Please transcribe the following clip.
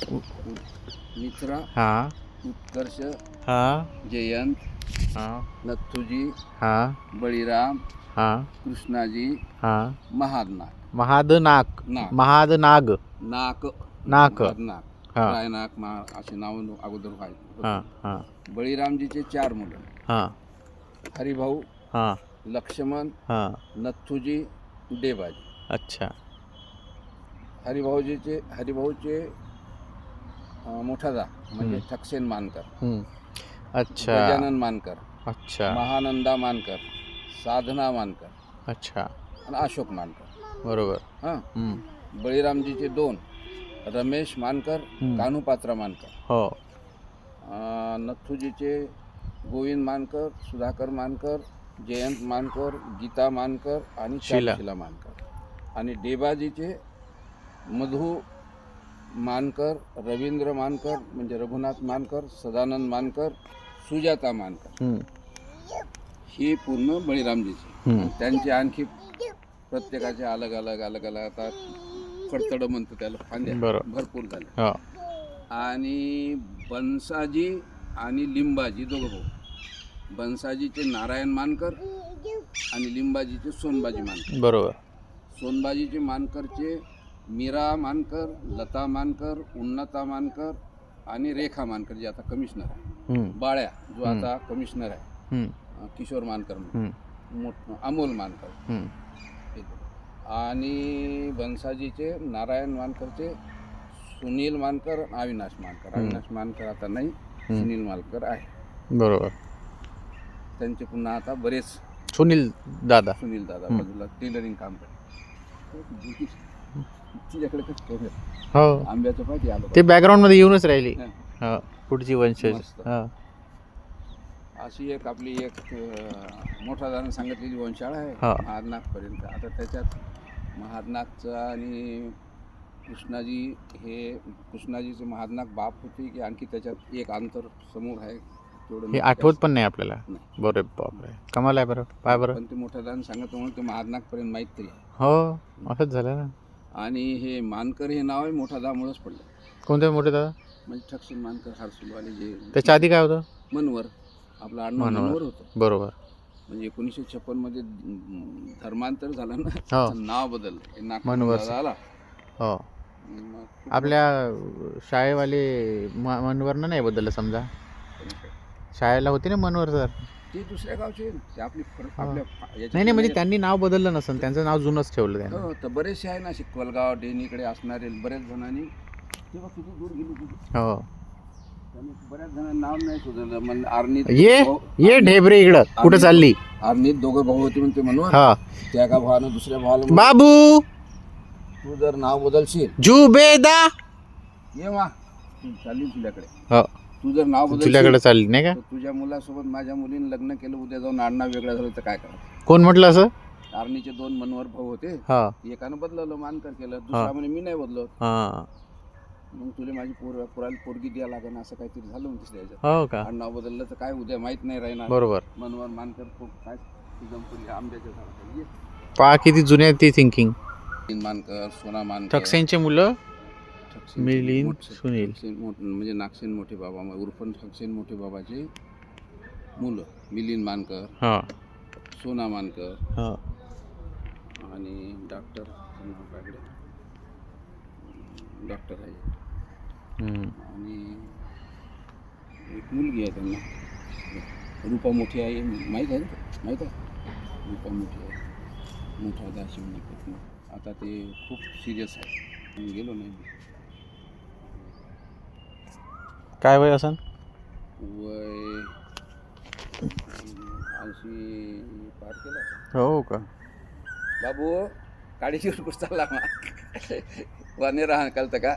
मित्रा, हाँ उत्कर्ष, हाँ जयंत, हाँ नथुजी, हाँ बळीराम, हाँ कृष्णाजी, हाँ महादनाक, महादनाक नाक महादनाग नाक नाक महादनाक, हाँ रायनाक असे नाव अगोदर व्हायचे. हाँ हाँ बळीरामजीचे 4 मुलं, हाँ हरिभाऊ, हाँ लक्ष्मण, हाँ नथुजी, देवाजी. अच्छा हरिभाऊचे मोठा दा म्हणजे ठकसेन मानकर, अच्छा गजानन मानकर, अच्छा महानंदा मानकर, साधना मानकर अच्छा आणि अशोक मानकर. बरोबर हां, बळीरामजीचे 2, रमेश मानकर, कान्हूपात्रा मानकर. हो नथुजीचे गोविंद मानकर, सुधाकर मानकर, जयंत मानकर, गीता मानकर आणि शीला. चारुशिला मानकर. आणि देबाजीचे मधु मानकर, रवींद्र मानकर म्हणजे रघुनाथ मानकर, सदानंद मानकर, सुजाता मानकर. ही पूर्ण बळीरामजीची. त्यांचे आणखी प्रत्येकाचे अलग अलग अलग अलग आता फडतड म्हणतो त्याला, फांद्या बरोबर. भरपूर झाले. हो आणि बन्साजी आणि लिंबाजी दोघं भाऊ. बन्साजीचे नारायण मानकर आणि लिंबाजीचे सोनबाजी मानकर. बरोबर. सोनबाजीचे मानकरचे मीरा मानकर, लता मानकर, उन्नता मानकर आणि रेखा मानकर जे आता कमिशनर आहे. बाळ्या जो आता कमिशनर आहे, किशोर मानकर म्हणून, अमोल मानकर. आणि बन्साजीचे नारायण मानकरचे सुनील मानकर, अविनाश मानकर. अविनाश मानकर आता नाही, सुनील मानकर आहे. बरोबर. त्यांचे पुन्हा आता बरेच सुनील दादा बाजूला टेलरिंग काम करतात. तिच्याकडे कसं हो आंब्याचं पाठी आलं ते बॅकग्राऊंड मध्ये येऊनच राहिली. हो पुढची वंशज. मस्त. हो अशी एक आपली एक मोठा जण सांगितलेली वंशाळा आहे हा. महादनाकपर्यंत. आता त्याच्यात महादनाकचं आणि कृष्णाजीचे महादनाक बाप होते की आणखी त्याच्यात एक अंतर समोर आहे तेवढं हे आठवत पण नाही आपल्याला. बरोबर बापरे कमाल आहे. बरं पाय बरं. पण ते मोठा जण सांगत म्हणून ते महादनाकपर्यंत माहीत तरी आहे. हो असंच झालं ना. आणि हे मानकर हे नाव आहे मोठा दामुळंच पडलं. कोणते मोठे दादा? म्हणजे ठकसेन मानकर हरसुलवाले जे त्याच्या आधी काय होतं? मनवर, आपलं आडनाव मनवर होतं. बरोबर. म्हणजे 1956 मध्ये धर्मांतर झालं ना, हो. त्याचं नाव बदललं, मनवर झाला. हो मग आपल्या शाळेवाले मनवरनं नाही बदललं समजा. शाळेला होते ना मनवर सर. ते दुसऱ्या गावचे आहे ना, ते आपली आपल्या याच्यात नाही नाही म्हणजे त्यांनी नाव बदललं नसेल, त्यांचं नाव जुनच ठेवलं त्यांनी. हो, तर बरेचसे आहे ना शिकवलगाव डेनीकडे असणारे बरेच जणांनी तेव्हा किती दूर गेली तिथे. हो त्यांनी बऱ्याच जणांना नाव नाही सुधारलं. म्हणजे आर्नीत ये ढेबरे इकडं कुठं चालली? आर्नीत दोघं भाऊ होते म्हणते म्हणून. हा त्या का भावानं दुसऱ्या भावाला बाबू तू जर नाव बदलशील जुबेदा ये मा तू चालली तुझ्याकडे. हो तू जर नाव तुझ्याकडे बदलशील चालली नाही का? तर तुझ्या मुलासोबत माझ्या मुलीने लग्न केलं, उद्या जाऊन आडनाव वेगळं झालं तर काय करायचं? कोण म्हटलं असं? आर्नीचे 2 मनवर भाऊ होते. हा एकानं बदललं मानकर केलं, दुसरा म्हणे मी नाही बदलत. हा मग तुला माझी पुराला पोरगी द्या लागेल असं काहीतरी झालं म्हणते तिसऱ्या ह्याच्यात. हो का? आडनाव बदललं तर काय उद्या माहित नाही राहणार. बरोबर. मनवर मानकर खूप काय जमपुरी आंब्याच्या झाडाखाली. पहा किती जुने आहे ती थिंकिंग. मानकर, सोना मानकर, ठकसेंचे मुलं ठकसेन मिलिंद, मोठे- सुनील. ठकसेन म्हणजे नागसेन मोठे बाबा उर्फ ठकसेन मोठे बाबाचे मुलं मिलिंद मानकर, हा सोना मानकर हा आणि डॉक्टर आहे. आणि एक मुलगी आहे त्यांना, रूपा मोठी आहे. माहीत आहे ना? माहीत आहे रूपा मोठी आहे. मोठा दाशी म्हणजे आता ते खूप सिरियस आहे. मी गेलो नाही. काय वय असं? वय 80 पार केला. हो का? बाबू काडीची कुस्ता लावा वाने राहा कळतं का?